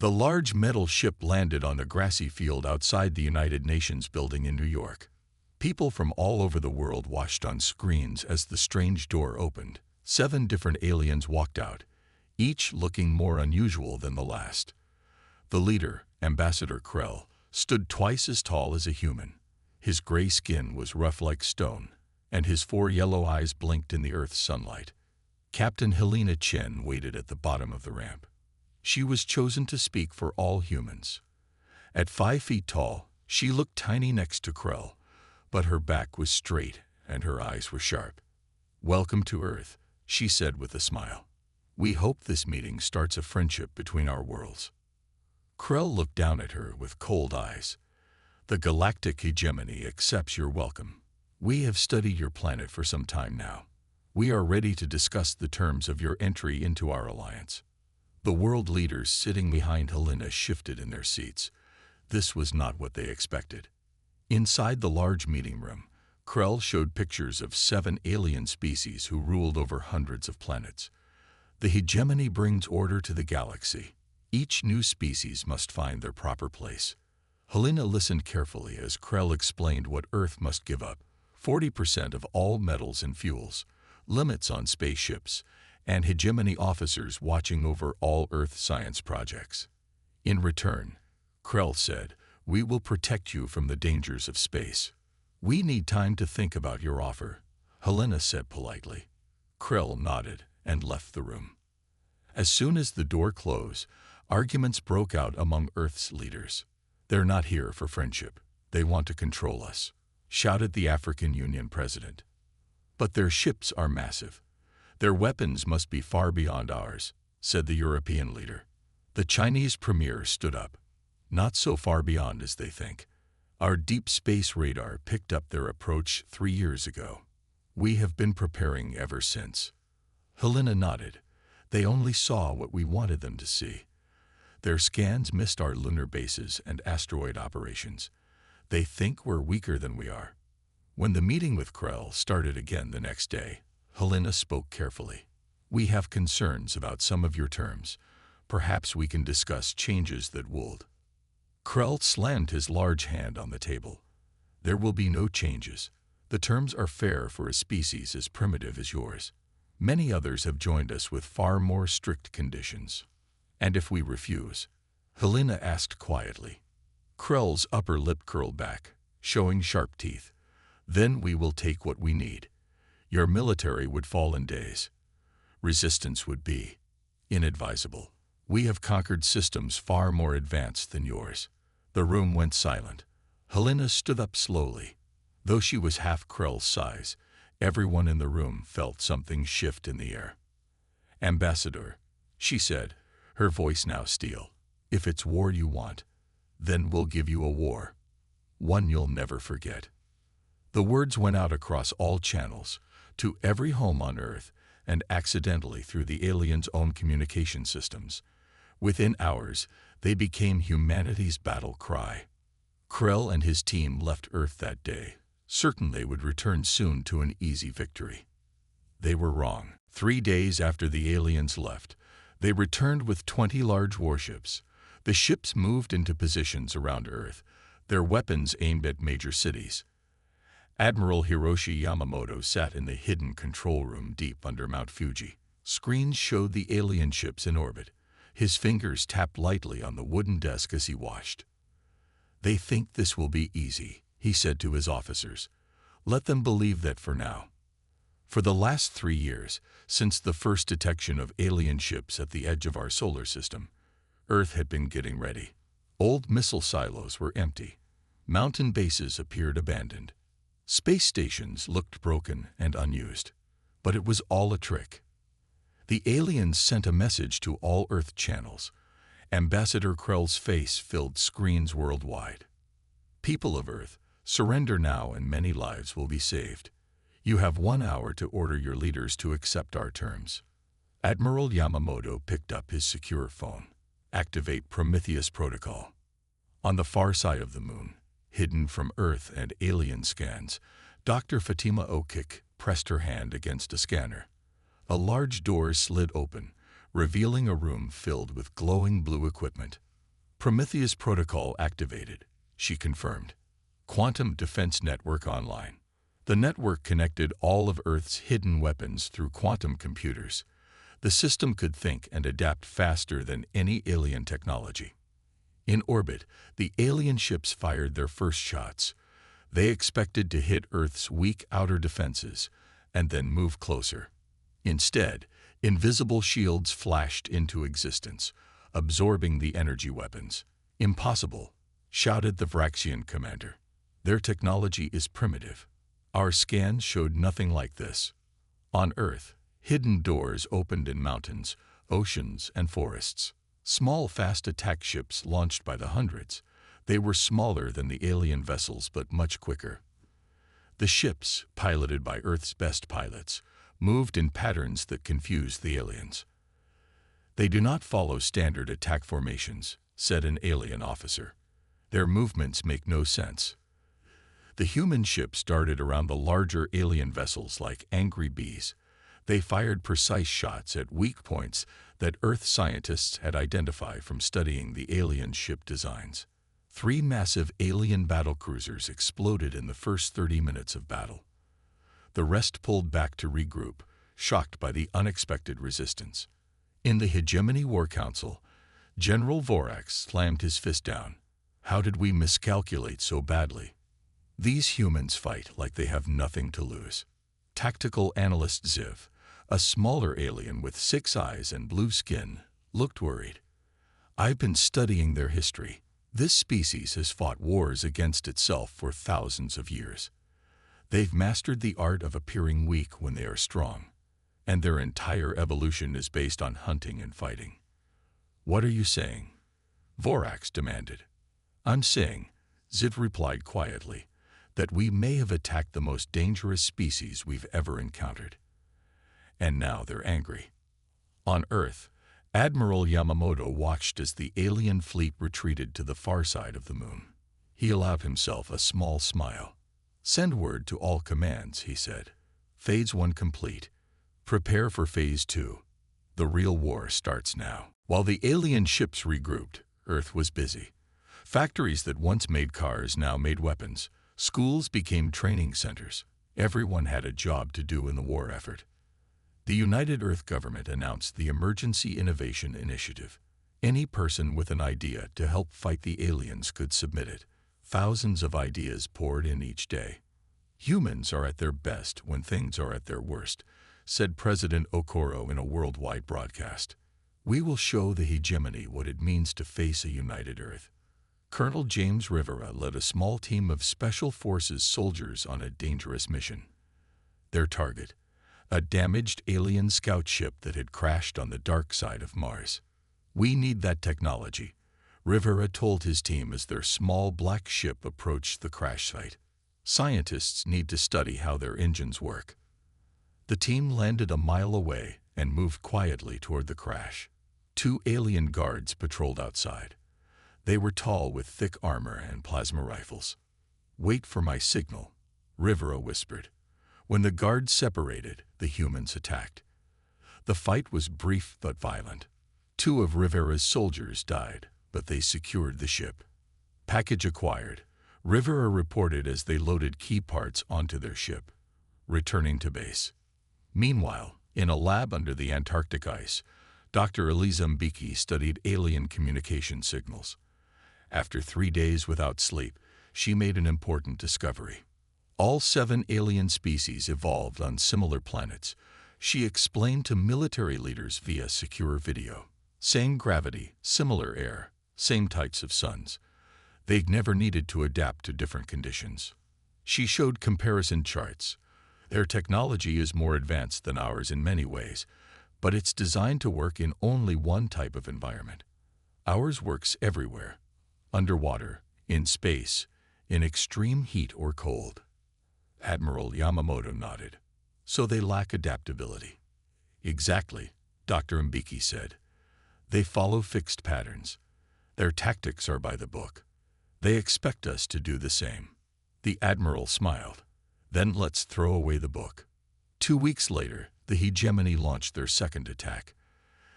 The large metal ship landed on a grassy field outside the United Nations building in New York. People from all over the world watched on screens as the strange door opened. 7 different aliens walked out, each looking more unusual than the last. The leader, Ambassador Krell, stood twice as tall as a human. His gray skin was rough like stone, and his 4 yellow eyes blinked in the Earth's sunlight. Captain Helena Chen waited at the bottom of the ramp. She was chosen to speak for all humans. At 5 feet tall, she looked tiny next to Krell, but her back was straight and her eyes were sharp. "Welcome to Earth," she said with a smile. "We hope this meeting starts a friendship between our worlds." Krell looked down at her with cold eyes. "The galactic hegemony accepts your welcome. We have studied your planet for some time now. We are ready to discuss the terms of your entry into our alliance." The world leaders sitting behind Helena shifted in their seats. This was not what they expected. Inside the large meeting room, Krell showed pictures of 7 alien species who ruled over hundreds of planets. The hegemony brings order to the galaxy. Each new species must find their proper place. Helena listened carefully as Krell explained what Earth must give up: 40% of all metals and fuels, limits on spaceships, and hegemony officers watching over all Earth science projects. In return, Krell said, "We will protect you from the dangers of space." "We need time to think about your offer," Helena said politely. Krell nodded and left the room. As soon as the door closed, arguments broke out among Earth's leaders. "They're not here for friendship. They want to control us," shouted the African Union president. "But their ships are massive. Their weapons must be far beyond ours," said the European leader. The Chinese premier stood up. "Not so far beyond as they think. Our deep space radar picked up their approach 3 years ago. We have been preparing ever since." Helena nodded. "They only saw what we wanted them to see. Their scans missed our lunar bases and asteroid operations. They think we're weaker than we are." When the meeting with Krell started again the next day, Helena spoke carefully. "We have concerns about some of your terms. Perhaps we can discuss changes that would." Krell slammed his large hand on the table. "There will be no changes. The terms are fair for a species as primitive as yours. Many others have joined us with far more strict conditions." "And if we refuse?" Helena asked quietly. Krell's upper lip curled back, showing sharp teeth. "Then we will take what we need. Your military would fall in days. Resistance would be inadvisable. We have conquered systems far more advanced than yours." The room went silent. Helena stood up slowly. Though she was half Krell's size, everyone in the room felt something shift in the air. "Ambassador," she said, her voice now steel, "if it's war you want, then we'll give you a war. One you'll never forget." The words went out across all channels, to every home on Earth, and accidentally through the aliens' own communication systems. Within hours, they became humanity's battle cry. Krell and his team left Earth that day, certain they would return soon to an easy victory. They were wrong. 3 days after the aliens left, they returned with 20 large warships. The ships moved into positions around Earth, their weapons aimed at major cities. Admiral Hiroshi Yamamoto sat in the hidden control room deep under Mount Fuji. Screens showed the alien ships in orbit. His fingers tapped lightly on the wooden desk as he watched. "They think this will be easy," he said to his officers. "Let them believe that for now." For the last 3 years, since the first detection of alien ships at the edge of our solar system, Earth had been getting ready. Old missile silos were empty. Mountain bases appeared abandoned. Space stations looked broken and unused. But it was all a trick. The aliens sent a message to all Earth channels. Ambassador Krell's face filled screens worldwide. "People of Earth, surrender now and many lives will be saved. You have 1 hour to order your leaders to accept our terms." Admiral Yamamoto picked up his secure phone. "Activate Prometheus Protocol." On the far side of the moon, hidden from Earth and alien scans, Dr. Fatima Okik pressed her hand against a scanner. A large door slid open, revealing a room filled with glowing blue equipment. Prometheus protocol activated, she confirmed. Quantum Defense Network online. The network connected all of Earth's hidden weapons through quantum computers. The system could think and adapt faster than any alien technology. In orbit, the alien ships fired their first shots. They expected to hit Earth's weak outer defenses and then move closer. Instead, invisible shields flashed into existence, absorbing the energy weapons. "Impossible," shouted the Vraxian commander. "Their technology is primitive. Our scans showed nothing like this." On Earth, hidden doors opened in mountains, oceans, and forests. Small, fast attack ships launched by the hundreds. They were smaller than the alien vessels but much quicker. The ships, piloted by Earth's best pilots, moved in patterns that confused the aliens. "They do not follow standard attack formations," said an alien officer. "Their movements make no sense." The human ships darted around the larger alien vessels like angry bees. They fired precise shots at weak points that Earth scientists had identified from studying the alien ship designs. 3 massive alien battlecruisers exploded in the first 30 minutes of battle. The rest pulled back to regroup, shocked by the unexpected resistance. In the Hegemony War Council, General Vorax slammed his fist down. "How did we miscalculate so badly? These humans fight like they have nothing to lose." Tactical analyst Ziv, a smaller alien with 6 eyes and blue skin, looked worried. "I've been studying their history. This species has fought wars against itself for thousands of years. They've mastered the art of appearing weak when they are strong, and their entire evolution is based on hunting and fighting." "What are you saying?" Vorax demanded. "I'm saying," Ziv replied quietly, "that we may have attacked the most dangerous species we've ever encountered. And now they're angry." On Earth, Admiral Yamamoto watched as the alien fleet retreated to the far side of the moon. He allowed himself a small smile. "Send word to all commands," he said. "Phase 1 complete. Prepare for Phase 2. The real war starts now." While the alien ships regrouped, Earth was busy. Factories that once made cars now made weapons. Schools became training centers. Everyone had a job to do in the war effort. The United Earth government announced the Emergency Innovation Initiative. Any person with an idea to help fight the aliens could submit it. Thousands of ideas poured in each day. "Humans are at their best when things are at their worst," said President Okoro in a worldwide broadcast. "We will show the hegemony what it means to face a united Earth." Colonel James Rivera led a small team of Special Forces soldiers on a dangerous mission. Their target, a damaged alien scout ship that had crashed on the dark side of Mars. "We need that technology," Rivera told his team as their small black ship approached the crash site. "Scientists need to study how their engines work." The team landed a mile away and moved quietly toward the crash. 2 alien guards patrolled outside. They were tall with thick armor and plasma rifles. "Wait for my signal," Rivera whispered. When the guards separated, the humans attacked. The fight was brief but violent. 2 of Rivera's soldiers died, but they secured the ship. "Package acquired," Rivera reported as they loaded key parts onto their ship, returning to base. Meanwhile, in a lab under the Antarctic ice, Dr. Eliza Mbeki studied alien communication signals. After 3 days without sleep, she made an important discovery. All 7 alien species evolved on similar planets. She explained to military leaders via secure video. Same gravity, similar air, same types of suns. They'd never needed to adapt to different conditions. She showed comparison charts. Their technology is more advanced than ours in many ways, but it's designed to work in only one type of environment. Ours works everywhere. Underwater, in space, in extreme heat or cold. Admiral Yamamoto nodded. "So they lack adaptability." "Exactly," Dr. Mbeki said. "They follow fixed patterns. Their tactics are by the book. They expect us to do the same." The Admiral smiled. "Then let's throw away the book." 2 weeks later, the Hegemony launched their second attack.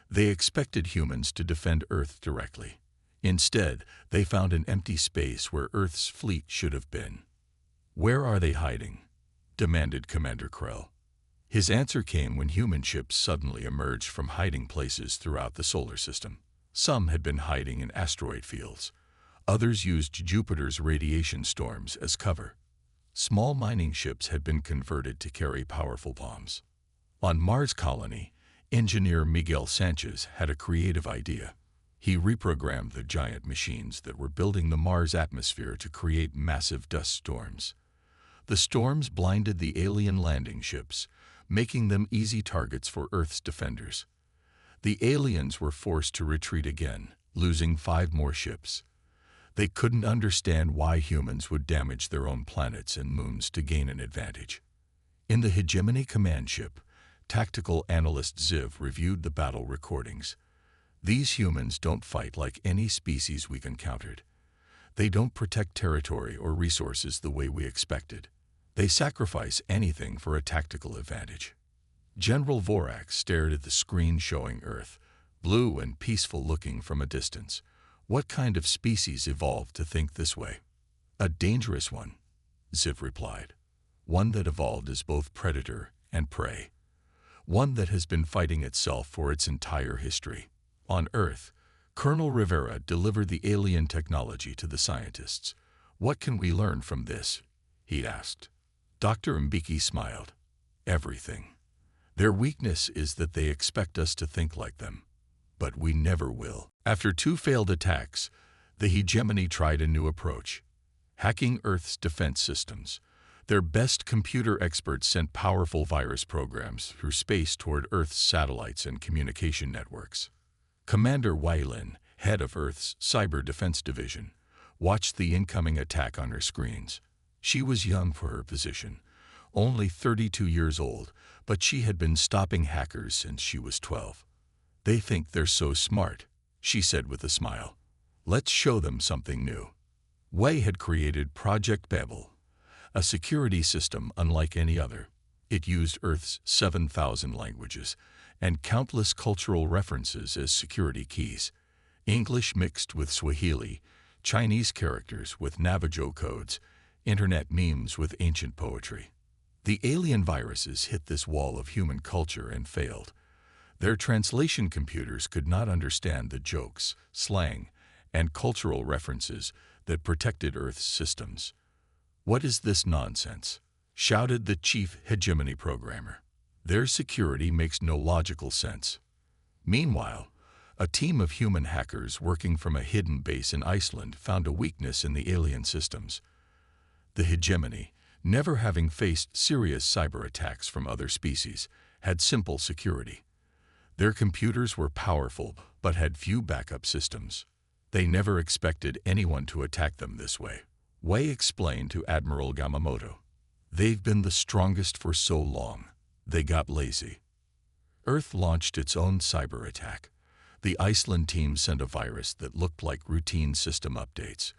They expected humans to defend Earth directly. Instead, they found an empty space where Earth's fleet should have been. "Where are they hiding?" demanded Commander Krell. His answer came when human ships suddenly emerged from hiding places throughout the solar system. Some had been hiding in asteroid fields. Others used Jupiter's radiation storms as cover. Small mining ships had been converted to carry powerful bombs. On Mars colony, engineer Miguel Sanchez had a creative idea. He reprogrammed the giant machines that were building the Mars atmosphere to create massive dust storms. The storms blinded the alien landing ships, making them easy targets for Earth's defenders. The aliens were forced to retreat again, losing 5 more ships. They couldn't understand why humans would damage their own planets and moons to gain an advantage. In the Hegemony command ship, tactical analyst Ziv reviewed the battle recordings. "These humans don't fight like any species we've encountered. They don't protect territory or resources the way we expected. They sacrifice anything for a tactical advantage." General Vorax stared at the screen showing Earth, blue and peaceful looking from a distance. "What kind of species evolved to think this way?" "A dangerous one," Ziv replied. "One that evolved as both predator and prey. One that has been fighting itself for its entire history." On Earth, Colonel Rivera delivered the alien technology to the scientists. "What can we learn from this?" he asked. Dr. Mbiki smiled. "Everything. Their weakness is that they expect us to think like them. But we never will." After 2 failed attacks, the Hegemony tried a new approach: hacking Earth's defense systems. Their best computer experts sent powerful virus programs through space toward Earth's satellites and communication networks. Commander Weilin, head of Earth's Cyber Defense Division, watched the incoming attack on her screens. She was young for her position, only 32 years old, but she had been stopping hackers since she was 12. "They think they're so smart," she said with a smile. "Let's show them something new." Wei had created Project Babel, a security system unlike any other. It used Earth's 7,000 languages and countless cultural references as security keys. English mixed with Swahili, Chinese characters with Navajo codes, internet memes with ancient poetry. The alien viruses hit this wall of human culture and failed. Their translation computers could not understand the jokes, slang, and cultural references that protected Earth's systems. "What is this nonsense?" shouted the chief Hegemony programmer. "Their security makes no logical sense." Meanwhile, a team of human hackers working from a hidden base in Iceland found a weakness in the alien systems. The Hegemony, never having faced serious cyber attacks from other species, had simple security. Their computers were powerful but had few backup systems. They never expected anyone to attack them this way. Wei explained to Admiral Yamamoto. "They've been the strongest for so long. They got lazy." Earth launched its own cyber attack. The Iceland team sent a virus that looked like routine system updates.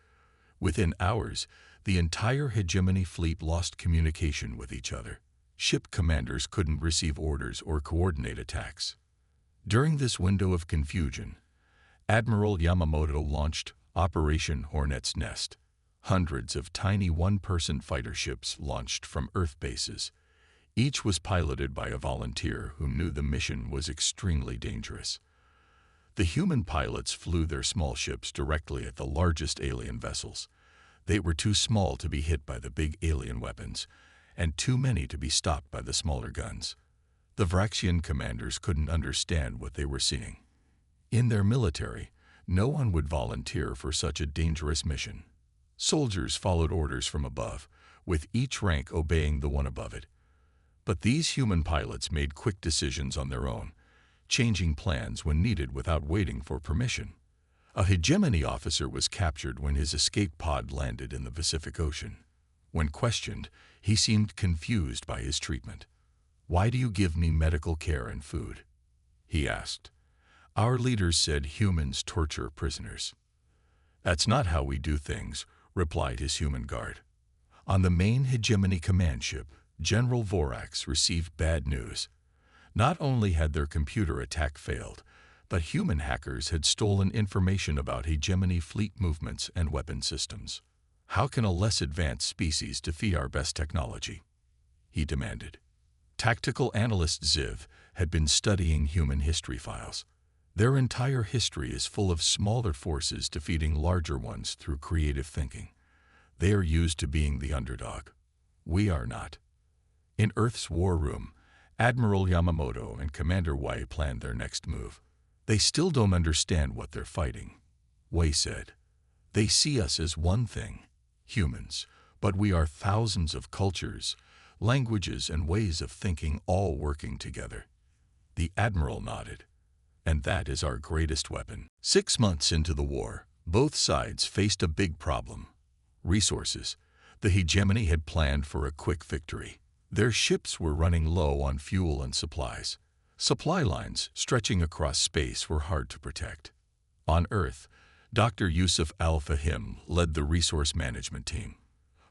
Within hours, the entire Hegemony fleet lost communication with each other. Ship commanders couldn't receive orders or coordinate attacks. During this window of confusion, Admiral Yamamoto launched Operation Hornet's Nest. Hundreds of tiny one-person fighter ships launched from Earth bases. Each was piloted by a volunteer who knew the mission was extremely dangerous. The human pilots flew their small ships directly at the largest alien vessels. They were too small to be hit by the big alien weapons, and too many to be stopped by the smaller guns. The Vraxian commanders couldn't understand what they were seeing. In their military, no one would volunteer for such a dangerous mission. Soldiers followed orders from above, with each rank obeying the one above it. But these human pilots made quick decisions on their own, changing plans when needed without waiting for permission. A Hegemony officer was captured when his escape pod landed in the Pacific Ocean. When questioned, he seemed confused by his treatment. "Why do you give me medical care and food?" he asked. "Our leaders said humans torture prisoners." "That's not how we do things," replied his human guard. On the main Hegemony command ship, General Vorax received bad news. Not only had their computer attack failed, but human hackers had stolen information about hegemony fleet movements and weapon systems. "How can a less advanced species defeat our best technology?" he demanded. Tactical analyst Ziv had been studying human history files. Their entire history is full of smaller forces defeating larger ones through creative thinking. They are used to being the underdog. We are not. In Earth's war room, Admiral Yamamoto and Commander Wei planned their next move. "They still don't understand what they're fighting," Wei said. "They see us as one thing, humans, but we are thousands of cultures, languages, and ways of thinking all working together." The Admiral nodded. "And that is our greatest weapon." 6 months into the war, both sides faced a big problem: resources. The hegemony had planned for a quick victory. Their ships were running low on fuel and supplies. Supply lines stretching across space were hard to protect. On Earth, Dr. Yusuf Al-Fahim led the resource management team.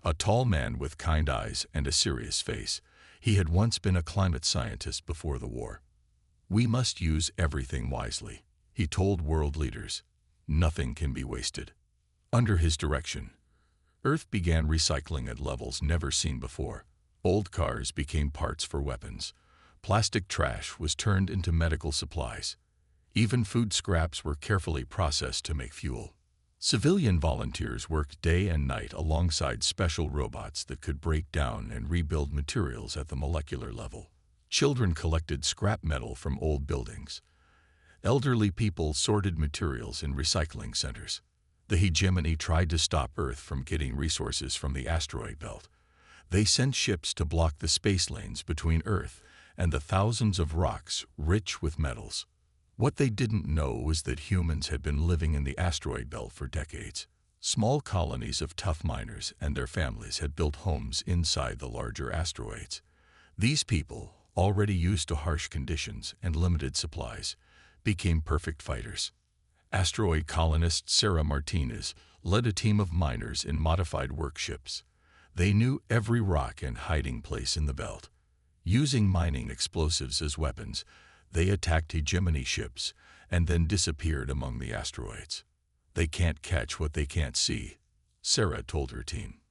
A tall man with kind eyes and a serious face, he had once been a climate scientist before the war. "We must use everything wisely," he told world leaders. "Nothing can be wasted." Under his direction, Earth began recycling at levels never seen before. Old cars became parts for weapons. Plastic trash was turned into medical supplies. Even food scraps were carefully processed to make fuel. Civilian volunteers worked day and night alongside special robots that could break down and rebuild materials at the molecular level. Children collected scrap metal from old buildings. Elderly people sorted materials in recycling centers. The hegemony tried to stop Earth from getting resources from the asteroid belt. They sent ships to block the space lanes between Earth and the thousands of rocks rich with metals. What they didn't know was that humans had been living in the asteroid belt for decades. Small colonies of tough miners and their families had built homes inside the larger asteroids. These people, already used to harsh conditions and limited supplies, became perfect fighters. Asteroid colonist Sarah Martinez led a team of miners in modified workships. They knew every rock and hiding place in the belt. Using mining explosives as weapons, they attacked hegemony ships and then disappeared among the asteroids. "They can't catch what they can't see," Sarah told her team.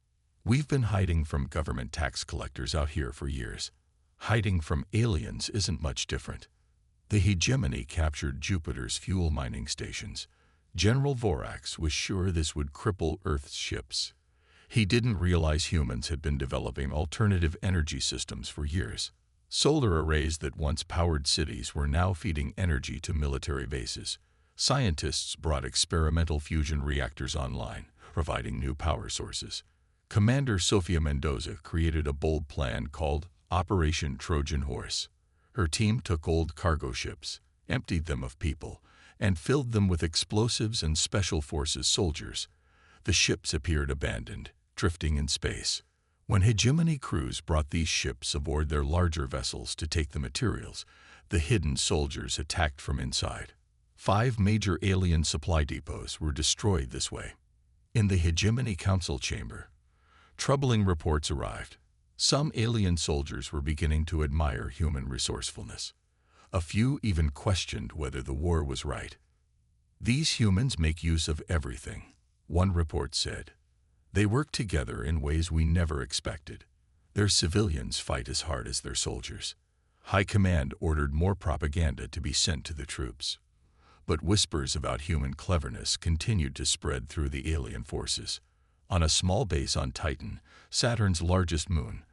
"We've been hiding from government tax collectors out here for years. Hiding from aliens isn't much different." The hegemony captured Jupiter's fuel mining stations. General Vorax was sure this would cripple Earth's ships. He didn't realize humans had been developing alternative energy systems for years. Solar arrays that once powered cities were now feeding energy to military bases. Scientists brought experimental fusion reactors online, providing new power sources. Commander Sofia Mendoza created a bold plan called Operation Trojan Horse. Her team took old cargo ships, emptied them of people, and filled them with explosives and special forces soldiers. The ships appeared abandoned, drifting in space. When hegemony crews brought these ships aboard their larger vessels to take the materials, the hidden soldiers attacked from inside. 5 major alien supply depots were destroyed this way. In the hegemony council chamber, troubling reports arrived. Some alien soldiers were beginning to admire human resourcefulness. A few even questioned whether the war was right. "These humans make use of everything," one report said. "They work together in ways we never expected. Their civilians fight as hard as their soldiers." High Command ordered more propaganda to be sent to the troops. But whispers about human cleverness continued to spread through the alien forces. On a small base on Titan, Saturn's largest moon,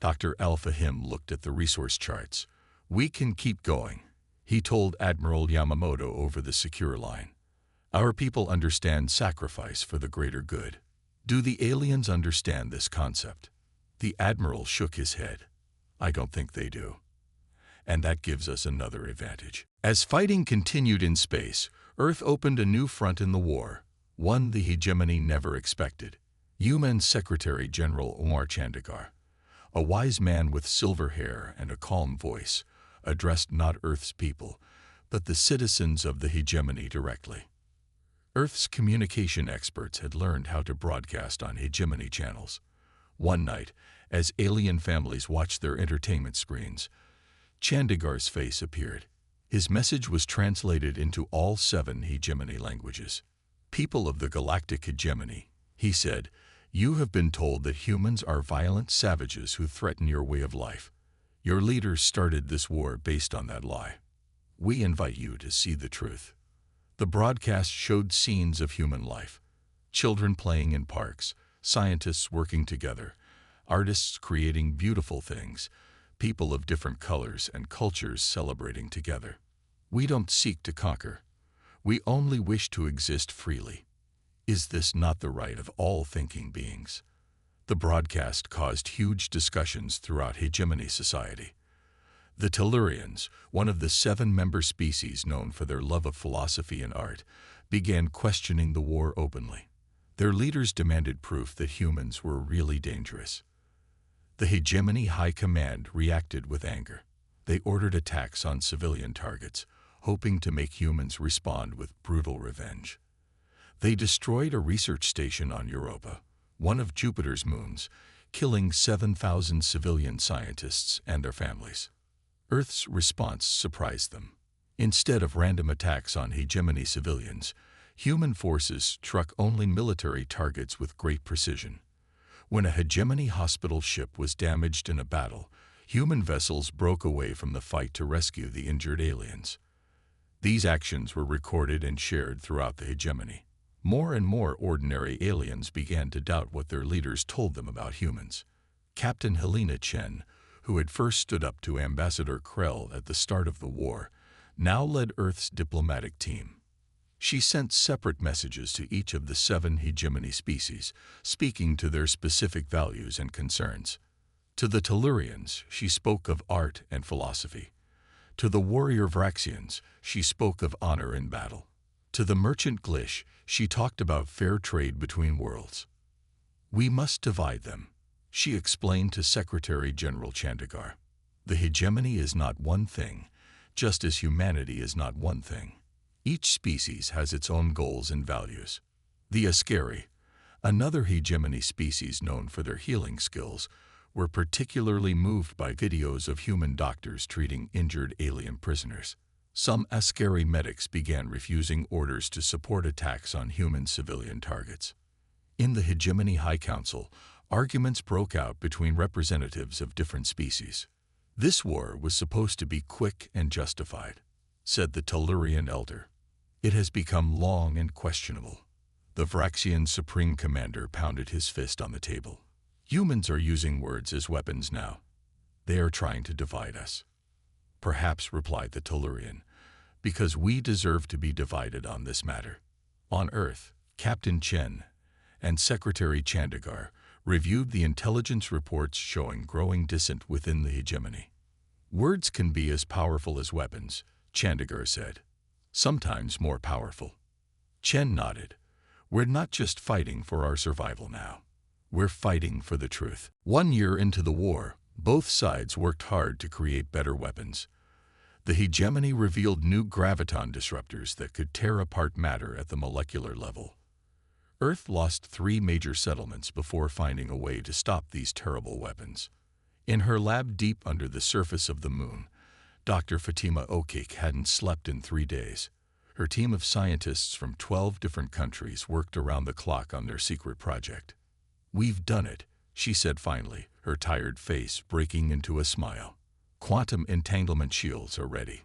Dr. Al-Fahim looked at the resource charts. "We can keep going," he told Admiral Yamamoto over the secure line. "Our people understand sacrifice for the greater good." "Do the aliens understand this concept?" The Admiral shook his head. "I don't think they do. And that gives us another advantage." As fighting continued in space, Earth opened a new front in the war, one the hegemony never expected. UN Secretary General Omar Chandigarh, a wise man with silver hair and a calm voice, addressed not Earth's people, but the citizens of the hegemony directly. Earth's communication experts had learned how to broadcast on hegemony channels. One night, as alien families watched their entertainment screens, Chandigarh's face appeared. His message was translated into all 7 hegemony languages. People of the galactic hegemony, he said, you have been told that humans are violent savages who threaten your way of life. Your leaders started this war based on that lie. We invite you to see the truth. The broadcast showed scenes of human life. Children playing in parks, scientists working together, artists creating beautiful things, people of different colors and cultures celebrating together. We don't seek to conquer. We only wish to exist freely. Is this not the right of all thinking beings? The broadcast caused huge discussions throughout hegemony society. The Tellurians, one of the 7 member species known for their love of philosophy and art, began questioning the war openly. Their leaders demanded proof that humans were really dangerous. The hegemony high command reacted with anger. They ordered attacks on civilian targets, hoping to make humans respond with brutal revenge. They destroyed a research station on Europa, one of Jupiter's moons, killing 7,000 civilian scientists and their families. Earth's response surprised them. Instead of random attacks on hegemony civilians, human forces struck only military targets with great precision. When a hegemony hospital ship was damaged in a battle, human vessels broke away from the fight to rescue the injured aliens. These actions were recorded and shared throughout the hegemony. More and more ordinary aliens began to doubt what their leaders told them about humans. Captain Helena Chen, who had first stood up to Ambassador Krell at the start of the war, now led Earth's diplomatic team. She sent separate messages to each of the 7 hegemony species, speaking to their specific values and concerns. To the Tellurians, she spoke of art and philosophy. To the warrior Vraxians, she spoke of honor in battle. To the merchant Glish, she talked about fair trade between worlds. We must divide them, she explained to Secretary General Chandigarh. The hegemony is not one thing, just as humanity is not one thing. Each species has its own goals and values. The Askari, another hegemony species known for their healing skills, were particularly moved by videos of human doctors treating injured alien prisoners. Some Askari medics began refusing orders to support attacks on human civilian targets. In the Hegemony High Council, arguments broke out between representatives of different species. This war was supposed to be quick and justified, said the Tellurian elder. It has become long and questionable. The Vraxian Supreme Commander pounded his fist on the table. Humans are using words as weapons now. They are trying to divide us. Perhaps, replied the Tellurian, because we deserve to be divided on this matter. On Earth, Captain Chen and Secretary Chandigarh reviewed the intelligence reports showing growing dissent within the hegemony. Words can be as powerful as weapons, Chandigarh said. Sometimes more powerful. Chen nodded. We're not just fighting for our survival now. We're fighting for the truth. 1 year into the war, both sides worked hard to create better weapons. The hegemony revealed new graviton disruptors that could tear apart matter at the molecular level. Earth lost 3 major settlements before finding a way to stop these terrible weapons. In her lab deep under the surface of the moon, Dr. Fatima Okik hadn't slept in 3 days. Her team of scientists from 12 different countries worked around the clock on their secret project. We've done it, she said finally, her tired face breaking into a smile. Quantum entanglement shields are ready.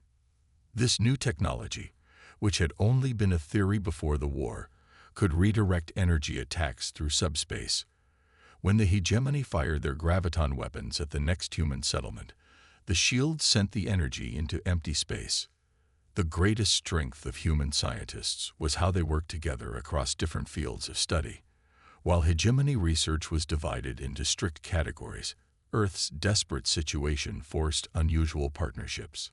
This new technology, which had only been a theory before the war, could redirect energy attacks through subspace. When the hegemony fired their graviton weapons at the next human settlement, the shields sent the energy into empty space. The greatest strength of human scientists was how they worked together across different fields of study. While hegemony research was divided into strict categories, Earth's desperate situation forced unusual partnerships.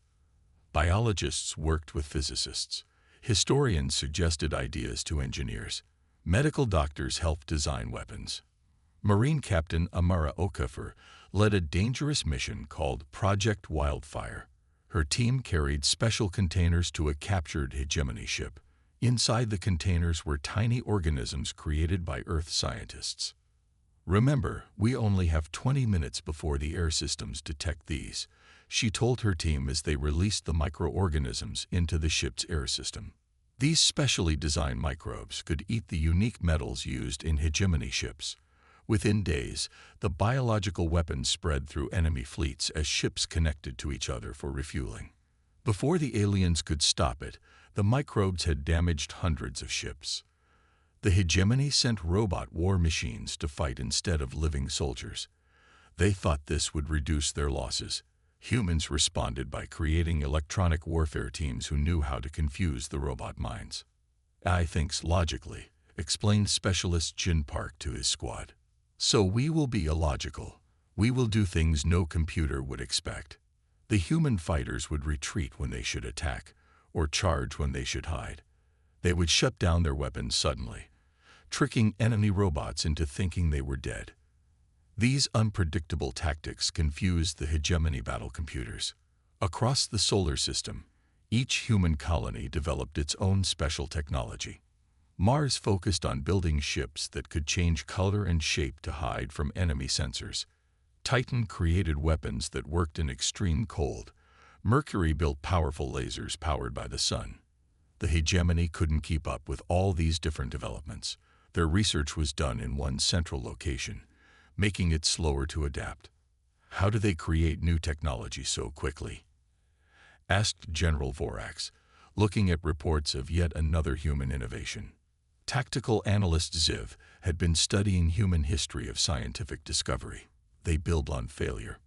Biologists worked with physicists. Historians suggested ideas to engineers. Medical doctors helped design weapons. Marine Captain Amara Okafor led a dangerous mission called Project Wildfire. Her team carried special containers to a captured hegemony ship. Inside the containers were tiny organisms created by Earth scientists. Remember, we only have 20 minutes before the air systems detect these, she told her team as they released the microorganisms into the ship's air system. These specially designed microbes could eat the unique metals used in hegemony ships. Within days, the biological weapons spread through enemy fleets as ships connected to each other for refueling. Before the aliens could stop it, the microbes had damaged hundreds of ships. The hegemony sent robot war machines to fight instead of living soldiers. They thought this would reduce their losses. Humans responded by creating electronic warfare teams who knew how to confuse the robot minds. AI thinks logically, explained specialist Jin Park to his squad. So we will be illogical. We will do things no computer would expect. The human fighters would retreat when they should attack, or charge when they should hide. They would shut down their weapons suddenly, tricking enemy robots into thinking they were dead. These unpredictable tactics confused the hegemony battle computers. Across the solar system, each human colony developed its own special technology. Mars focused on building ships that could change color and shape to hide from enemy sensors. Titan created weapons that worked in extreme cold. Mercury built powerful lasers powered by the sun. The hegemony couldn't keep up with all these different developments. Their research was done in one central location, making it slower to adapt. How do they create new technology so quickly? Asked General Vorax, looking at reports of yet another human innovation. Tactical analyst Ziv had been studying human history of scientific discovery. They build on failure.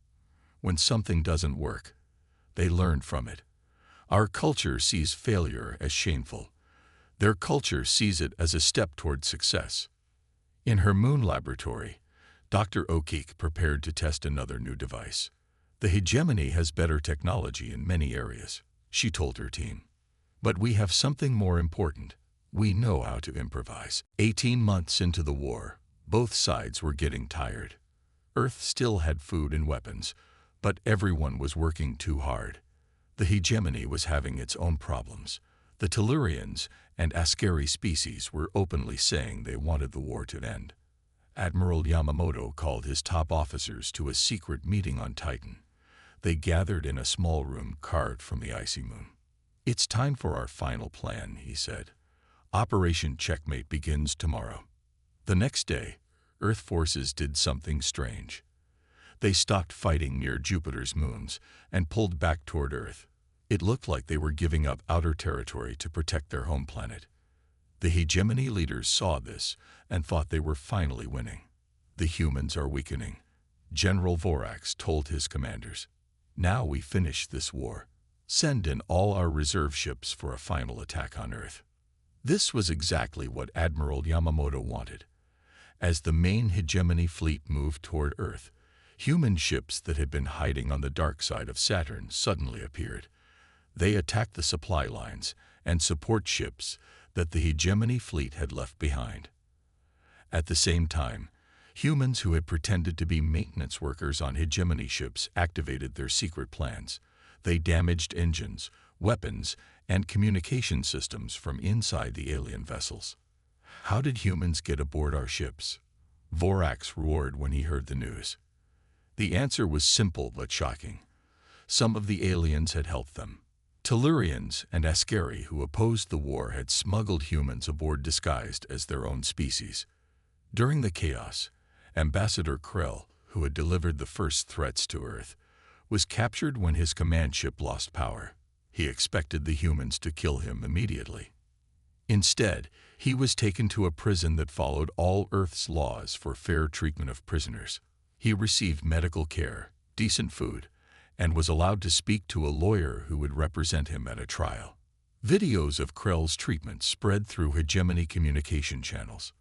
When something doesn't work, they learn from it. Our culture sees failure as shameful. Their culture sees it as a step toward success. In her moon laboratory, Dr. O'Keefe prepared to test another new device. The hegemony has better technology in many areas, she told her team. But we have something more important. We know how to improvise. 18 months into the war, both sides were getting tired. Earth still had food and weapons, but everyone was working too hard. The hegemony was having its own problems. The Tellurians and Askari species were openly saying they wanted the war to end. Admiral Yamamoto called his top officers to a secret meeting on Titan. They gathered in a small room carved from the icy moon. "It's time for our final plan," he said. "Operation Checkmate begins tomorrow." The next day, Earth forces did something strange. They stopped fighting near Jupiter's moons and pulled back toward Earth. It looked like they were giving up outer territory to protect their home planet. The hegemony leaders saw this and thought they were finally winning. "The humans are weakening," General Vorax told his commanders. "Now we finish this war. Send in all our reserve ships for a final attack on Earth." This was exactly what Admiral Yamamoto wanted. As the main hegemony fleet moved toward Earth, human ships that had been hiding on the dark side of Saturn suddenly appeared. They attacked the supply lines and support ships that the hegemony fleet had left behind. At the same time, humans who had pretended to be maintenance workers on hegemony ships activated their secret plans. They damaged engines, weapons, and communication systems from inside the alien vessels. "How did humans get aboard our ships?" Vorax roared when he heard the news. The answer was simple but shocking. Some of the aliens had helped them. Tellurians and Askari who opposed the war had smuggled humans aboard disguised as their own species. During the chaos, Ambassador Krell, who had delivered the first threats to Earth, was captured when his command ship lost power. He expected the humans to kill him immediately. Instead, he was taken to a prison that followed all Earth's laws for fair treatment of prisoners. He received medical care, decent food, and was allowed to speak to a lawyer who would represent him at a trial. Videos of Krell's treatment spread through hegemony communication channels.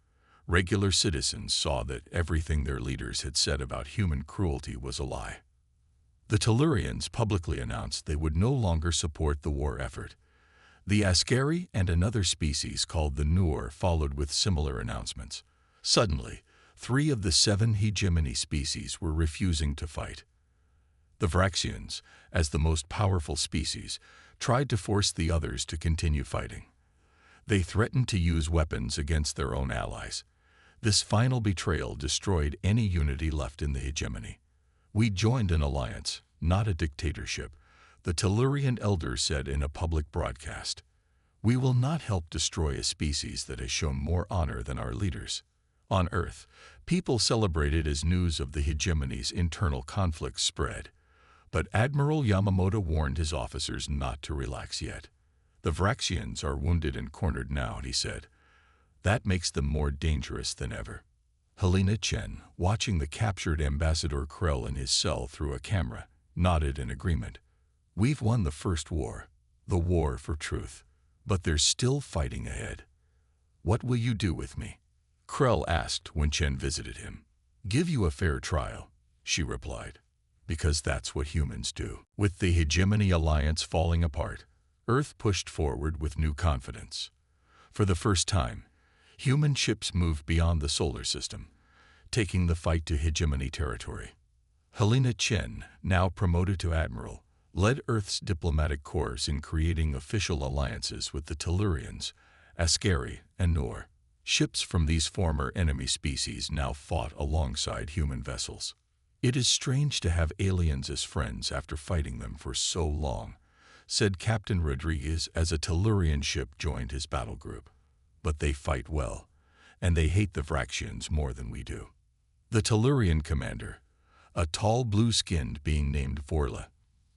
Regular citizens saw that everything their leaders had said about human cruelty was a lie. The Tellurians publicly announced they would no longer support the war effort. The Askari and another species called the Noor followed with similar announcements. Suddenly, 3 of the 7 hegemony species were refusing to fight. The Vraxians, as the most powerful species, tried to force the others to continue fighting. They threatened to use weapons against their own allies. This final betrayal destroyed any unity left in the hegemony. "We joined an alliance," not a dictatorship, the Tellurian elder said in a public broadcast. We will not help destroy a species that has shown more honor than our leaders. On Earth, people celebrated as news of the hegemony's internal conflicts spread. But Admiral Yamamoto warned his officers not to relax yet. The Vraxians are wounded and cornered now, he said. That makes them more dangerous than ever. Helena Chen, watching the captured Ambassador Krell in his cell through a camera, nodded in agreement. We've won the first war, the war for truth. But there's still fighting ahead. What will you do with me? Krell asked when Chen visited him. Give you a fair trial, she replied. Because that's what humans do. With the Hegemony Alliance falling apart, Earth pushed forward with new confidence. For the first time, human ships moved beyond the solar system, taking the fight to hegemony territory. Helena Chen, now promoted to admiral, led Earth's diplomatic corps in creating official alliances with the Tellurians, Askari, and Nor. Ships from these former enemy species now fought alongside human vessels. It is strange to have aliens as friends after fighting them for so long, said Captain Rodriguez as a Tellurian ship joined his battle group. But they fight well, and they hate the Vraxians more than we do. The Tellurian commander, a tall blue-skinned being named Vorla,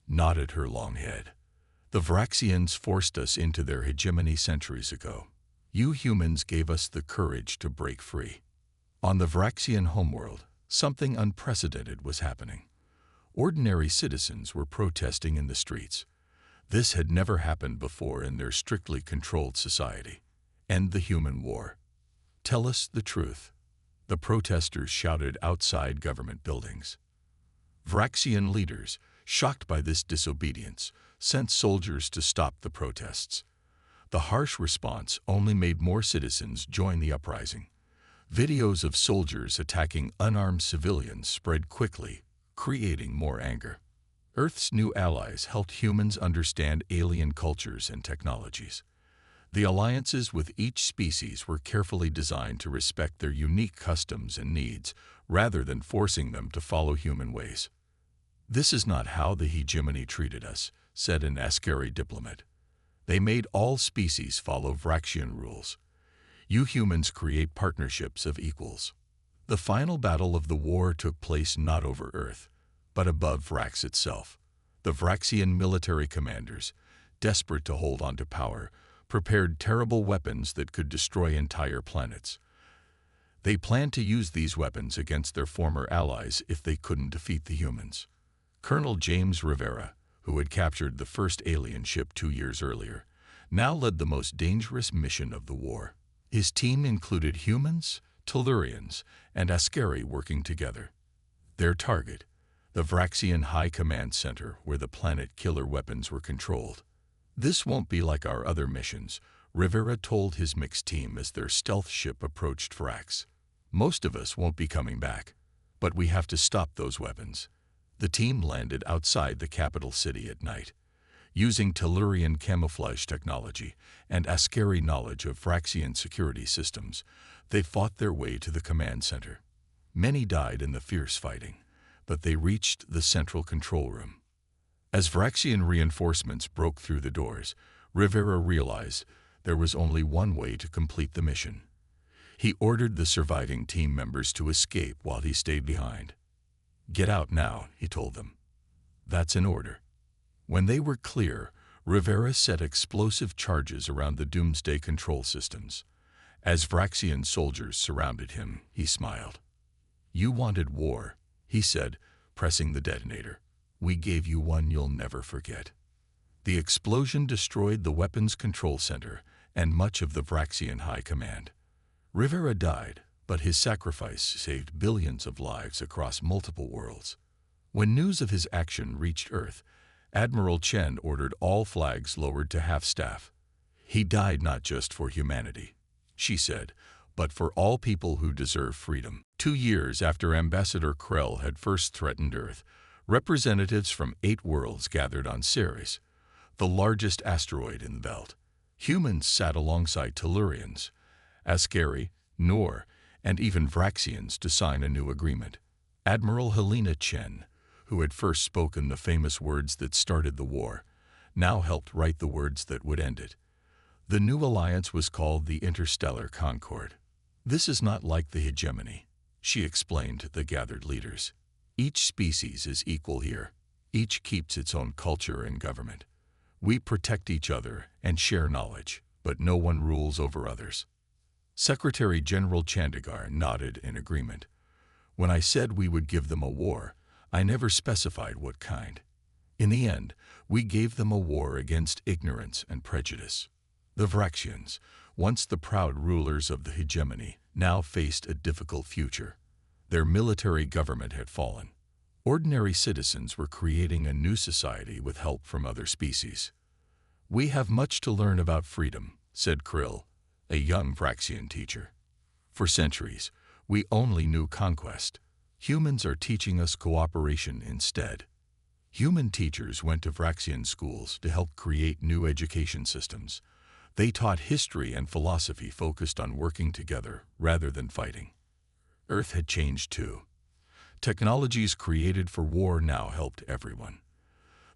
nodded her long head. The Vraxians forced us into their hegemony centuries ago. You humans gave us the courage to break free. On the Vraxian homeworld, something unprecedented was happening. Ordinary citizens were protesting in the streets. This had never happened before in their strictly controlled society. End the human war. Tell us the truth. The protesters shouted outside government buildings. Vraxian leaders, shocked by this disobedience, sent soldiers to stop the protests. The harsh response only made more citizens join the uprising. Videos of soldiers attacking unarmed civilians spread quickly, creating more anger. Earth's new allies helped humans understand alien cultures and technologies. The alliances with each species were carefully designed to respect their unique customs and needs, rather than forcing them to follow human ways. This is not how the hegemony treated us, said an Askari diplomat. They made all species follow Vraxian rules. You humans create partnerships of equals. The final battle of the war took place not over Earth, but above Vrax itself. The Vraxian military commanders, desperate to hold on to power, prepared terrible weapons that could destroy entire planets. They planned to use these weapons against their former allies if they couldn't defeat the humans. Colonel James Rivera, who had captured the first alien ship 2 years earlier, now led the most dangerous mission of the war. His team included humans, Tellurians, and Askari working together. Their target, the Vraxian High Command Center, where the planet killer weapons were controlled. This won't be like our other missions, Rivera told his mixed team as their stealth ship approached Vrax. Most of us won't be coming back, but we have to stop those weapons. The team landed outside the capital city at night. Using Tellurian camouflage technology and Askari knowledge of Vraxian security systems, they fought their way to the command center. Many died in the fierce fighting, but they reached the central control room. As Vraxian reinforcements broke through the doors, Rivera realized there was only one way to complete the mission. He ordered the surviving team members to escape while he stayed behind. Get out now, he told them. That's an order. When they were clear, Rivera set explosive charges around the doomsday control systems. As Vraxian soldiers surrounded him, he smiled. You wanted war, he said, pressing the detonator. We gave you one you'll never forget. The explosion destroyed the weapons control center and much of the Vraxian High Command. Rivera died, but his sacrifice saved billions of lives across multiple worlds. When news of his action reached Earth, Admiral Chen ordered all flags lowered to half-staff. He died not just for humanity, she said, but for all people who deserve freedom. 2 years after Ambassador Krell had first threatened Earth, representatives from 8 worlds gathered on Ceres, the largest asteroid in the belt. Humans sat alongside Tellurians, Askari, Nor, and even Vraxians to sign a new agreement. Admiral Helena Chen, who had first spoken the famous words that started the war, now helped write the words that would end it. The new alliance was called the Interstellar Concord. This is not like the hegemony, she explained to the gathered leaders. Each species is equal here. Each keeps its own culture and government. We protect each other and share knowledge, but no one rules over others. Secretary General Chandigarh nodded in agreement. When I said we would give them a war, I never specified what kind. In the end, we gave them a war against ignorance and prejudice. The Vraxians, once the proud rulers of the hegemony, now faced a difficult future. Their military government had fallen. Ordinary citizens were creating a new society with help from other species. We have much to learn about freedom, said Krill, a young Vraxian teacher. For centuries, we only knew conquest. Humans are teaching us cooperation instead. Human teachers went to Vraxian schools to help create new education systems. They taught history and philosophy focused on working together rather than fighting. Earth had changed too. Technologies created for war now helped everyone.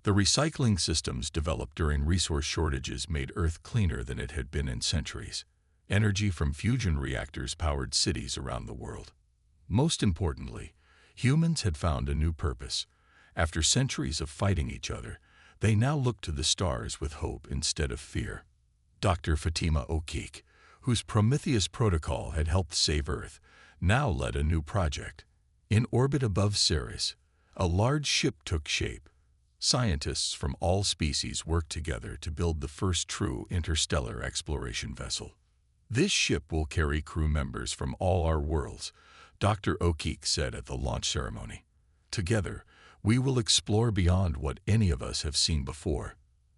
The recycling systems developed during resource shortages made Earth cleaner than it had been in centuries. Energy from fusion reactors powered cities around the world. Most importantly, humans had found a new purpose. After centuries of fighting each other, they now looked to the stars with hope instead of fear. Dr. Fatima O'Keefe, whose Prometheus protocol had helped save Earth, now led a new project. In orbit above Ceres, a large ship took shape. Scientists from all species worked together to build the first true interstellar exploration vessel. This ship will carry crew members from all our worlds, Dr. O'Keefe said at the launch ceremony. Together, we will explore beyond what any of us have seen before.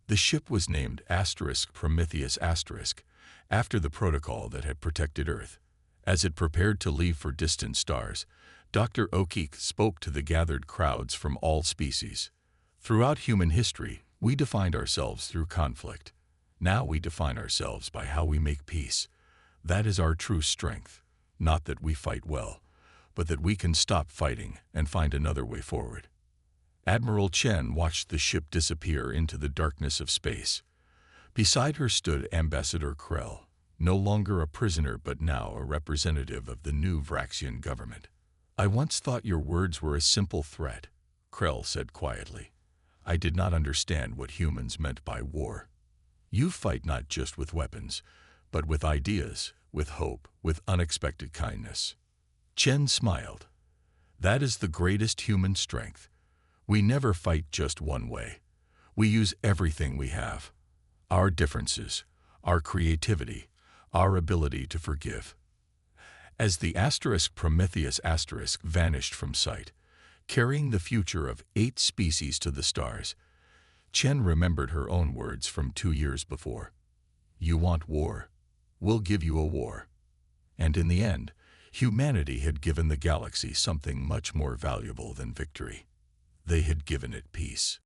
The ship was named Prometheus after the protocol that had protected Earth. As it prepared to leave for distant stars, Dr. O'Keefe spoke to the gathered crowds from all species. Throughout human history, we defined ourselves through conflict. Now we define ourselves by how we make peace. That is our true strength. Not that we fight well, but that we can stop fighting and find another way forward. Admiral Chen watched the ship disappear into the darkness of space. Beside her stood Ambassador Krell, no longer a prisoner but now a representative of the new Vraxian government. I once thought your words were a simple threat, Krell said quietly. I did not understand what humans meant by war. You fight not just with weapons, but with ideas, with hope, with unexpected kindness. Chen smiled. That is the greatest human strength. We never fight just one way. We use everything we have. Our differences, our creativity, our ability to forgive. As the Prometheus vanished from sight, carrying the future of 8 species to the stars, Chen remembered her own words from 2 years before. You want war? We'll give you a war. And in the end, humanity had given the galaxy something much more valuable than victory. They had given it peace.